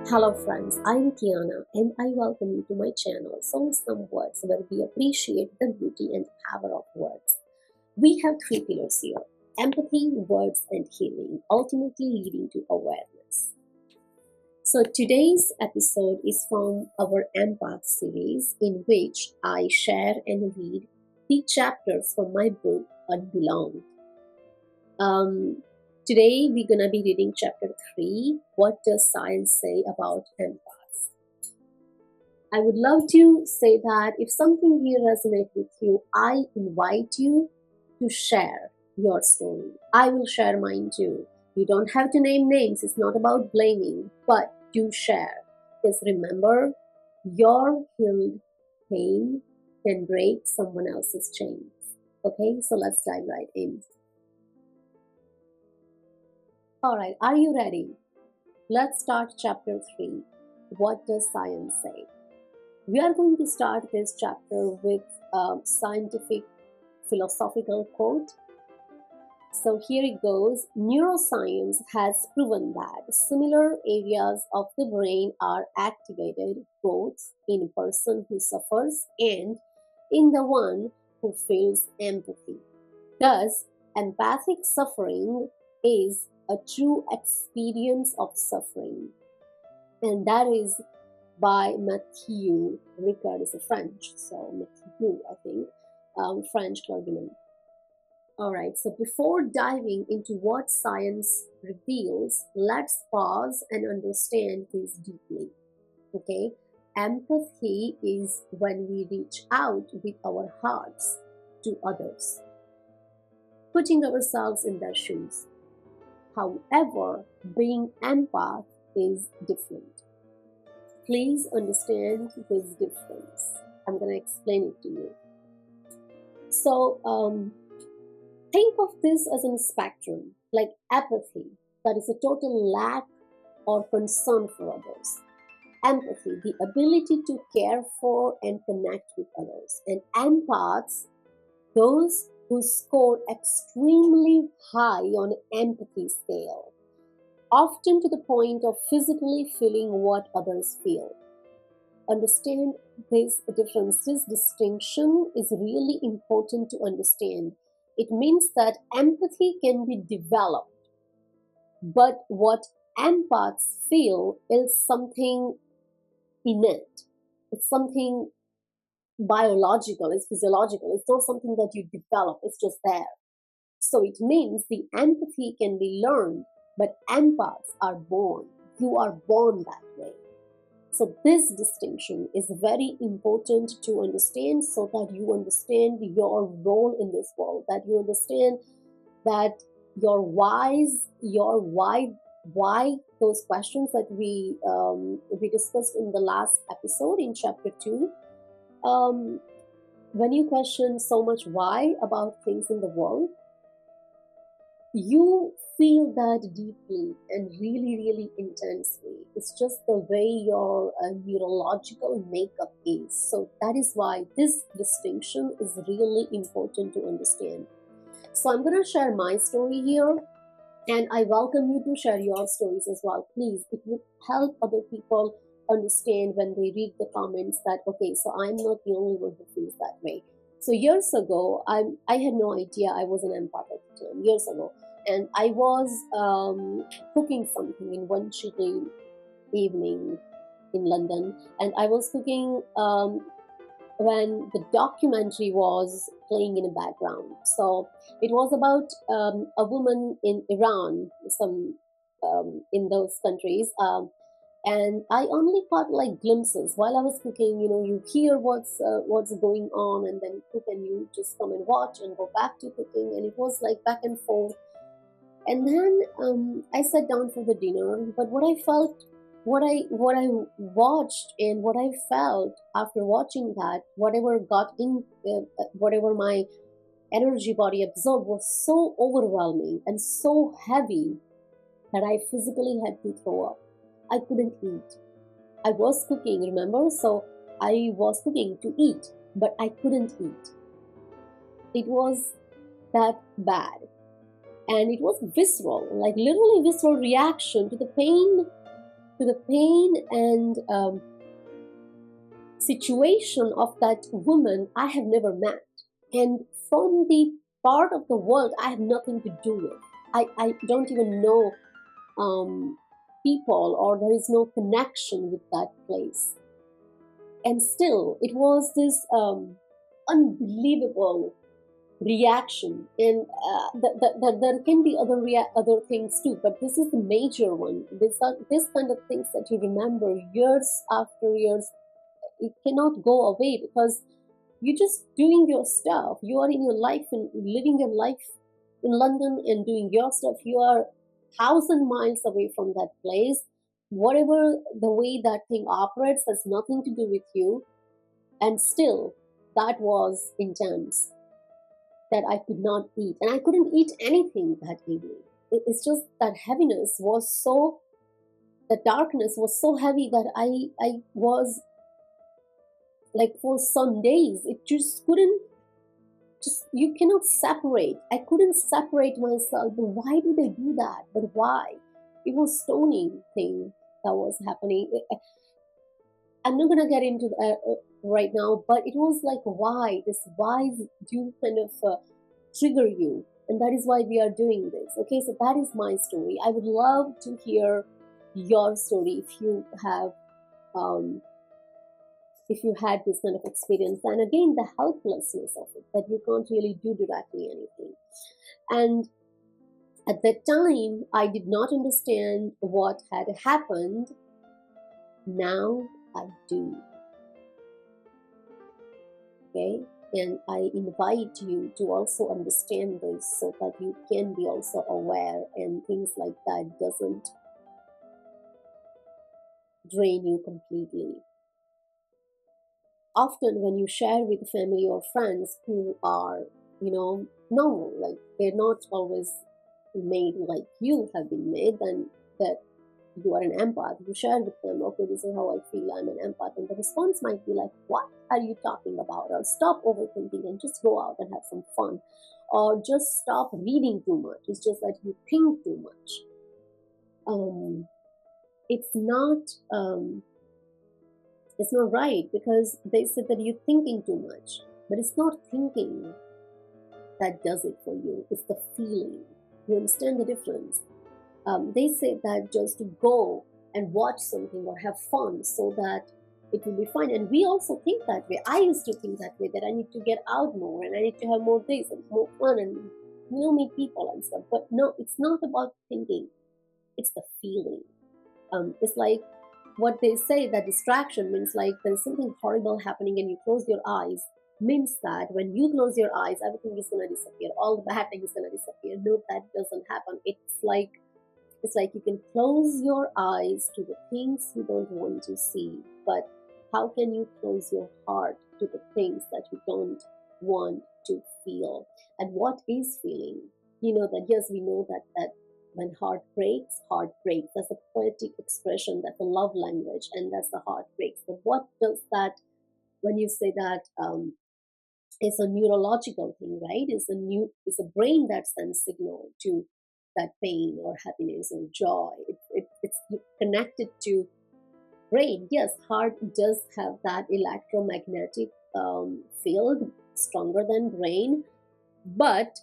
Hello friends, I'm Kiana and I welcome you to my channel Soulsome Words, where we appreciate the beauty and power of words. We have three pillars here: empathy, words, and healing, ultimately leading to awareness. So today's episode is from our Empath series, in which I share and read the chapters from my book Unbelonged. Um, Today we're gonna be reading chapter 3. What does science say about empaths? I would love to say that if something here resonates with you, I invite you to share your story. I will share mine too. You don't have to name names, it's not about blaming, but do share. Because remember, your healed pain can break someone else's chains. Okay, so let's dive right in. Alright, are you ready? Let's start chapter 3. What does science say? We are going to start this chapter with a scientific philosophical quote. So here it goes. Neuroscience has proven that similar areas of the brain are activated both in a person who suffers and in the one who feels empathy. Thus, empathic suffering is a true experience of suffering, and that is by Matthew Ricard. Is a French, so Matthew, I think, French clergyman. All right, so before diving into what science reveals, let's pause and understand this deeply. Okay, empathy is when we reach out with our hearts to others, putting ourselves in their shoes. However, being empath is different. Please understand this difference. I'm going to explain it to you. So, think of this as a spectrum, like apathy, that is a total lack or concern for others. Empathy, the ability to care for and connect with others. And empaths, those who score extremely high on empathy scale, often to the point of physically feeling what others feel. Understand this difference, this distinction is really important to understand. It means that empathy can be developed, but what empaths feel is something innate. It's something biological, it's physiological, it's not something that you develop, it's just there. So it means the empathy can be learned, but empaths are born. You are born that way. So this distinction is very important to understand, so that you understand your role in this world, that you understand that your why those questions that we discussed in the last episode in chapter 2. When you question so much why about things in the world, you feel that deeply and really, really intensely. It's just the way your neurological makeup is. So that is why this distinction is really important to understand. So I'm going to share my story here, and I welcome you to share your stories as well. Please, it would help other people understand when they read the comments that, okay, so I'm not the only one who feels that way. So years ago, I had no idea I was an empath at the time, years ago. And I was cooking something in one chilly evening in London. And I was cooking when the documentary was playing in the background. So it was about a woman in Iran, some in those countries. And I only caught like glimpses while I was cooking. You know, you hear what's going on, and then cook, and you just come and watch and go back to cooking, and it was like back and forth. And then I sat down for the dinner. But what I felt, what I watched, and what I felt after watching that, whatever got in, whatever my energy body absorbed, was so overwhelming and so heavy that I physically had to throw up. I couldn't eat. I was cooking, remember? So I was cooking to eat, but I couldn't eat. It was that bad. And it was visceral, like literally visceral reaction to the pain to the pain and situation of that woman I have never met. And from the part of the world I have nothing to do with. I don't even know people, or there is no connection with that place. And still, it was this unbelievable reaction. And there can be other things too, but this is the major one. This kind of things that you remember years after years, it cannot go away, because you're just doing your stuff. You are in your life and living your life in London and doing your stuff. You are 1,000 miles away from that place. Whatever the way that thing operates has nothing to do with you. And still, that was intense, that I could not eat. And I couldn't eat anything that evening. It's just that heaviness was so, the darkness was so heavy that I was like, for some days, it just couldn't, you cannot separate. I couldn't separate myself. But why do they do that? But why? It was stoning thing that was happening. I'm not gonna get into that right now, but it was like, why? This whys do kind of trigger you, and that is why we are doing this. Okay, so that is my story. I would love to hear your story if you have if you had this kind of experience. And again, the helplessness of it, that you can't really do directly anything. And at that time, I did not understand what had happened. Now I do. Okay, and I invite you to also understand this, so that you can be also aware, and things like that doesn't drain you completely. Often when you share with family or friends who are, normal, like they're not always made like you have been made, then that you are an empath, you share with them, okay, this is how I feel, I'm an empath, and the response might be like, what are you talking about? Or stop overthinking and just go out and have some fun. Or just stop reading too much. It's just that you think too much. It's not right, because they said that you're thinking too much, but it's not thinking that does it for you, it's the feeling. You understand the difference? They say that just to go and watch something or have fun, so that it will be fine. And we also think that way. I used to think that way, that I need to get out more and I need to have more days and more fun and meet people and stuff. But no, it's not about thinking, it's the feeling. It's like what they say, that distraction means like there's something horrible happening and you close your eyes, means that when you close your eyes, everything is going to disappear, all the bad things is going to disappear. No, that doesn't happen. It's like you can close your eyes to the things you don't want to see, but how can you close your heart to the things that you don't want to feel? And what is feeling? That, yes, we know that when heart breaks. That's a poetic expression, that's a love language, and that's the heart breaks. But what does that, when you say that, it's a neurological thing, right? It's a brain that sends signal to that pain or happiness or joy. It's connected to brain. Yes, heart does have that electromagnetic field stronger than brain, but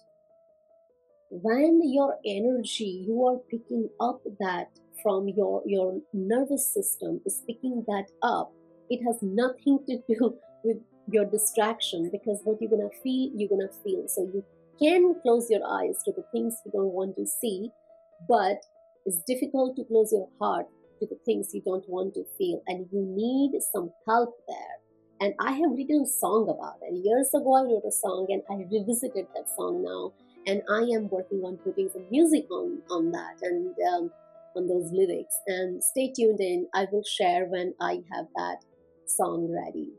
when your energy, you are picking up that from your nervous system is picking that up, it has nothing to do with your distraction, because what you're gonna feel. So you can close your eyes to the things you don't want to see, but it's difficult to close your heart to the things you don't want to feel, and you need some help there. And I have written a song about it. Years ago I wrote a song, and I revisited that song now, and I am working on putting some music on that, and on those lyrics. And stay tuned in, I will share when I have that song ready.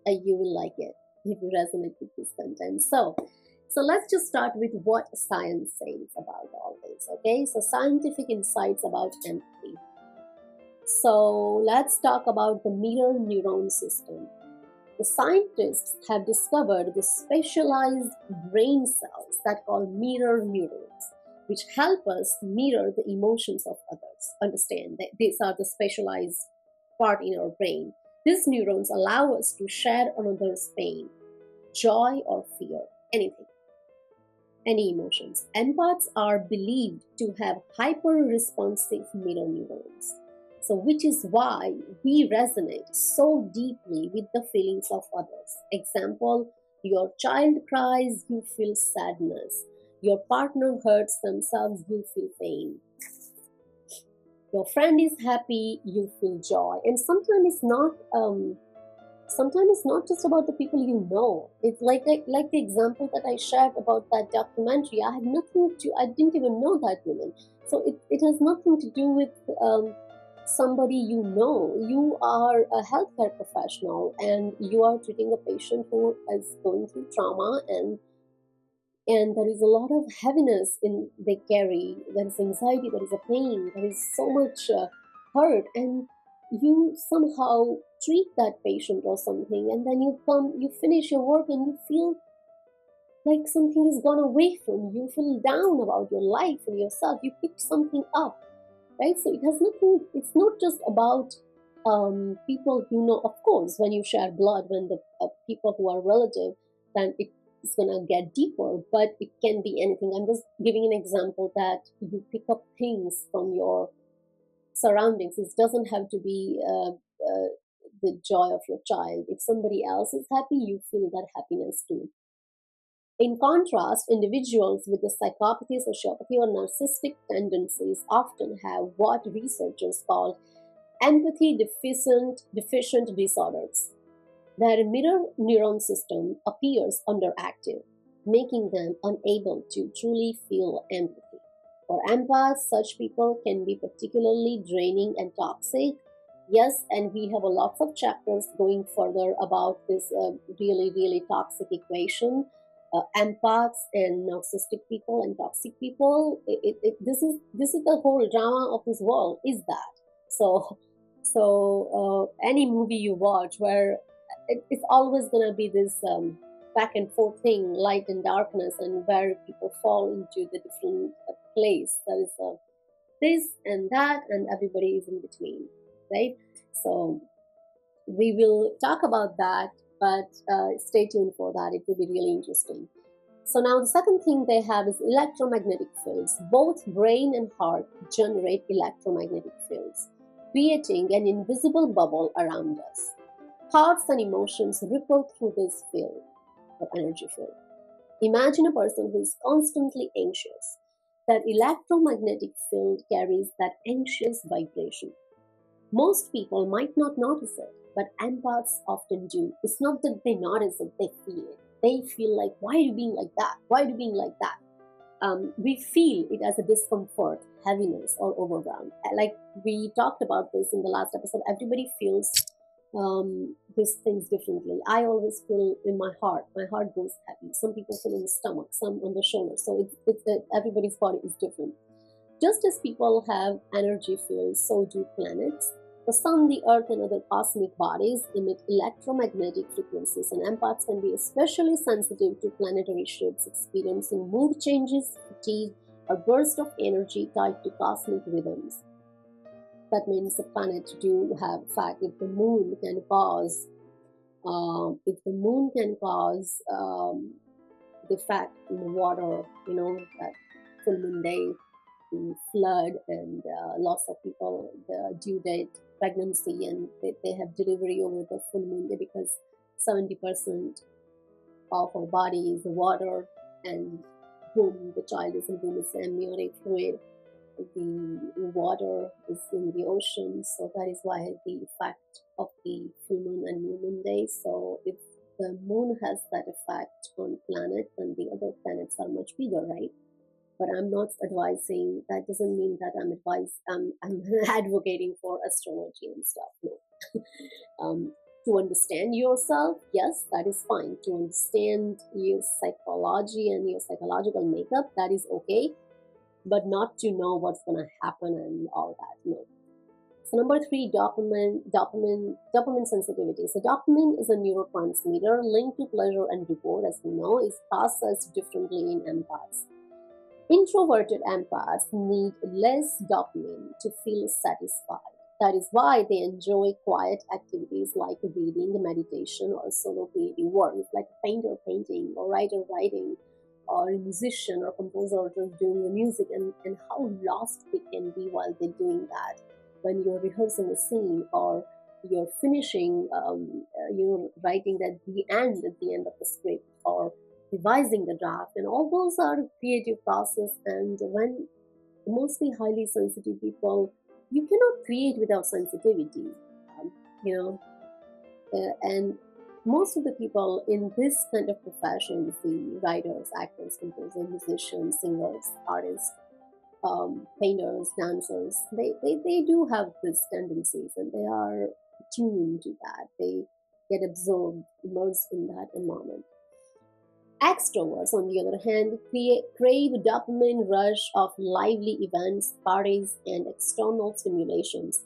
You will like it if you resonate with this content. So let's just start with what science says about all this. Okay, so scientific insights about empathy. So let's talk about the mirror neuron system. The scientists have discovered the specialized brain cells that call mirror neurons. which help us mirror the emotions of others. Understand that these are the specialized part in our brain. These neurons allow us to share another's pain, joy, or fear, anything, any emotions. Empaths are believed to have hyper responsive mirror neurons. So, which is why we resonate so deeply with the feelings of others. Example, your child cries, you feel sadness. Your partner hurts themselves, you feel pain. Your friend is happy, you feel joy. And sometimes it's not just about the people you know. It's like the example that I shared about that documentary. I didn't even know that woman. So it has nothing to do with somebody you know. You are a healthcare professional and you are treating a patient who is going through trauma, and there is a lot of heaviness in they carry. There is anxiety, there is a pain, there is so much hurt, and you somehow treat that patient or something, and then you finish your work and you feel like something is gone away from you. You feel down about your life and yourself. You pick something up, right? So it has nothing. It's not just about people you know. Of course, when you share blood, when the people who are relative, then it's gonna get deeper. But it can be anything. I'm just giving an example that you pick up things from your surroundings. It doesn't have to be the joy of your child. If somebody else is happy, you feel that happiness too. In contrast, individuals with the psychopathy, sociopathy, or narcissistic tendencies often have what researchers call empathy deficient disorders. Their mirror neuron system appears underactive, making them unable to truly feel empathy. For empaths, such people can be particularly draining and toxic. Yes, and we have a lots of chapters going further about this really, really toxic equation. Empaths and narcissistic people and toxic people. This is the whole drama of this world. Is that so? Any movie you watch where it's always gonna be this back and forth thing, light and darkness, and where people fall into the different place. There is this and that, and everybody is in between, right? So we will talk about that, but stay tuned for that. It will be really interesting. So now the second thing they have is electromagnetic fields. Both brain and heart generate electromagnetic fields, creating an invisible bubble around us. Thoughts and emotions ripple through this field, the energy field. Imagine a person who is constantly anxious. That electromagnetic field carries that anxious vibration. Most people might not notice it, but empaths often do. It's not that they notice it, they feel it. They feel like, why are you being like that? Why are you being like that? We feel it as a discomfort, heaviness, or overwhelm. Like we talked about this in the last episode, everybody feels these things differently. I always feel in my heart goes heavy. Some people feel in the stomach, some on the shoulder. So everybody's body is different. Just as people have energy fields, so do planets. The sun, the earth, and other cosmic bodies emit electromagnetic frequencies, and empaths can be especially sensitive to planetary shifts, experiencing mood changes, fatigue, or bursts of energy tied to cosmic rhythms. That means the planet do have fact. If the moon can cause the fact in the water, that full moon day, the flood, and loss of people, the due date, pregnancy, and they have delivery over the full moon day, because 70% of our body is water, and whom the child is in whom is amniotic fluid. The water is in the ocean, so that is why the effect of the full moon and new moon day. So if the moon has that effect on planet, then the other planets are much bigger, right? But I'm not advising. That doesn't mean that I'm advocating for astrology and stuff. No. To understand yourself, yes, that is fine. To understand your psychology and your psychological makeup, that is okay. But not to know what's going to happen and all that. No. So number 3, dopamine sensitivity. So dopamine is a neurotransmitter linked to pleasure and reward, as we know, is processed differently in empaths. Introverted empaths need less dopamine to feel satisfied. That is why they enjoy quiet activities like reading, meditation, or solo creative work. It's like a painter painting, or writer writing, or a musician or composer just doing the music, and how lost they can be while they're doing that. When you're rehearsing a scene, or you're finishing, you're writing at the end of the script, or revising the draft, and all those are creative process. And when mostly highly sensitive people, you cannot create without sensitivity, um, you know and most of the people in this kind of professions, the writers, actors, composers, musicians, singers, artists, painters, dancers, they do have these tendencies, and they are tuned to that. They get absorbed, immersed in that environment. Extroverts, on the other hand, crave dopamine rush of lively events, parties, and external stimulations.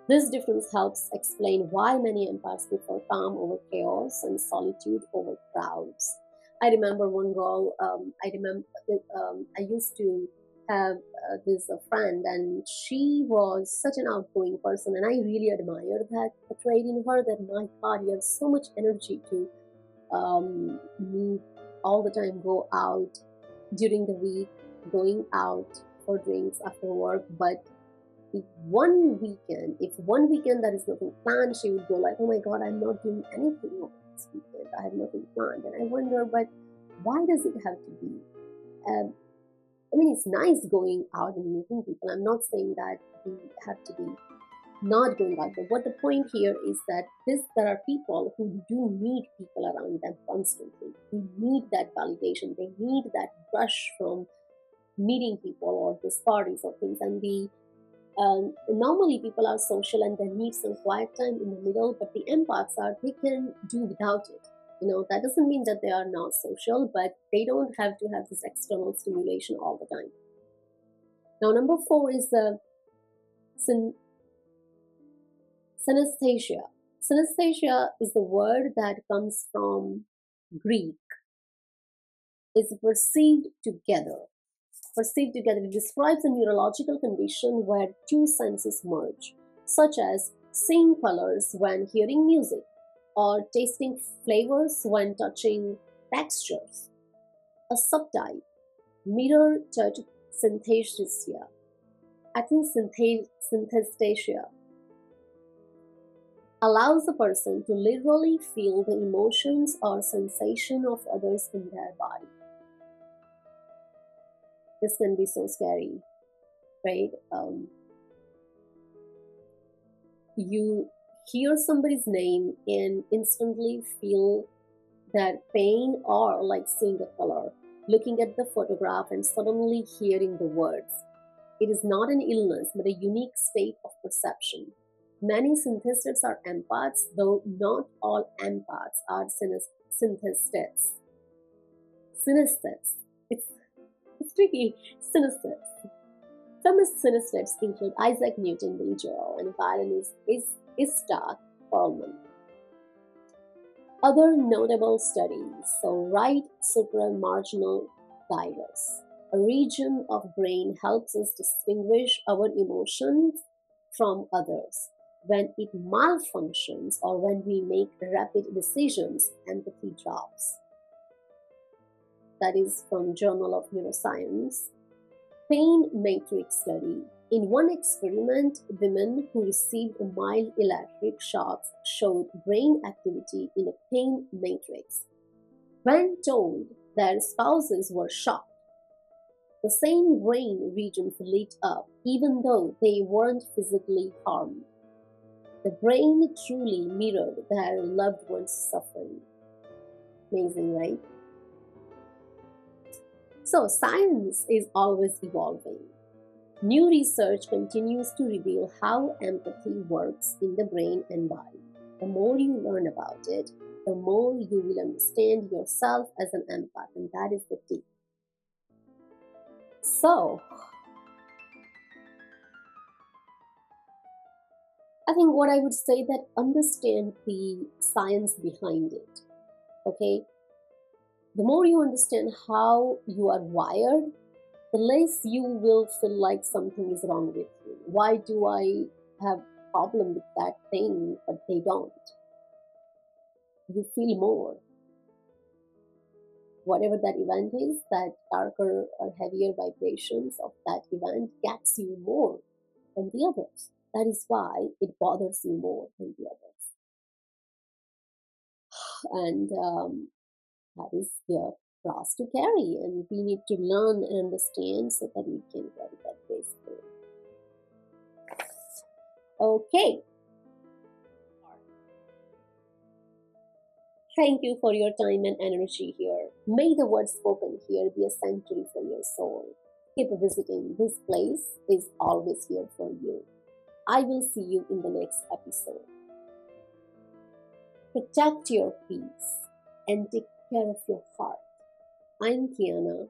This difference helps explain why many empaths prefer calm over chaos and solitude over crowds. I remember one girl. I used to have this friend, and she was such an outgoing person, and I really admired that trait in her. That, my God, you have so much energy to me all the time, go out during the week, going out for drinks after work. But if one weekend there is nothing planned, she would go like, oh my God, I'm not doing anything over this weekend, I have nothing planned. And I wonder, but why does it have to be? I mean, it's nice going out and meeting people. I'm not saying that we have to be not going out. But what the point here is that there are people who do need people around them constantly. They need that validation. They need that rush from meeting people or these parties or things. And normally people are social and they need some quiet time in the middle. But the empaths they can do without it. That doesn't mean that they are not social, but they don't have to have this external stimulation all the time. Now, number 4 is synesthesia. Synesthesia is the word that comes from Greek. Is perceived together. Perceived together. It describes a neurological condition where two senses merge, such as seeing colors when hearing music, or tasting flavors when touching textures. A subtype, mirror touch synesthesia. I think synesthesia allows a person to literally feel the emotions or sensation of others in their body. This can be so scary, right? You hear somebody's name and instantly feel that pain, or like seeing a color, looking at the photograph and suddenly hearing the words. It is not an illness, but a unique state of perception. Many synesthetes are empaths, though not all empaths are synesthetes. Synesthetes. It's tricky. Synesthetes. Famous synesthetes include Isaac Newton, Billy Joel, and violinist Itzhak Perlman. Other notable studies: right supramarginal gyrus, a region of brain helps us distinguish our emotions from others. When it malfunctions, or when we make rapid decisions, empathy drops. That is from Journal of Neuroscience. Pain matrix study. In one experiment, women who received mild electric shocks showed brain activity in a pain matrix. When told their spouses were shocked, the same brain regions lit up even though they weren't physically harmed. The brain truly mirrored their loved ones' suffering. Amazing, right? So, science is always evolving. New research continues to reveal how empathy works in the brain and body. The more you learn about it, the more you will understand yourself as an empath, and that is the key. So, I think what I would say that understand the science behind it. Okay? The more you understand how you are wired, the less you will feel like something is wrong with you. Why do I have problem with that thing, but they don't? You feel more. Whatever that event is, that darker or heavier vibrations of that event gets you more than the others. That is why it bothers you more than the others. And that is their cross to carry, and we need to learn and understand so that we can carry that gracefully. Okay. Thank you for your time and energy here. May the words spoken here be a sanctuary for your soul. Keep visiting. This place is always here for you. I will see you in the next episode. Protect your peace and take care of your heart. I'm Kiana.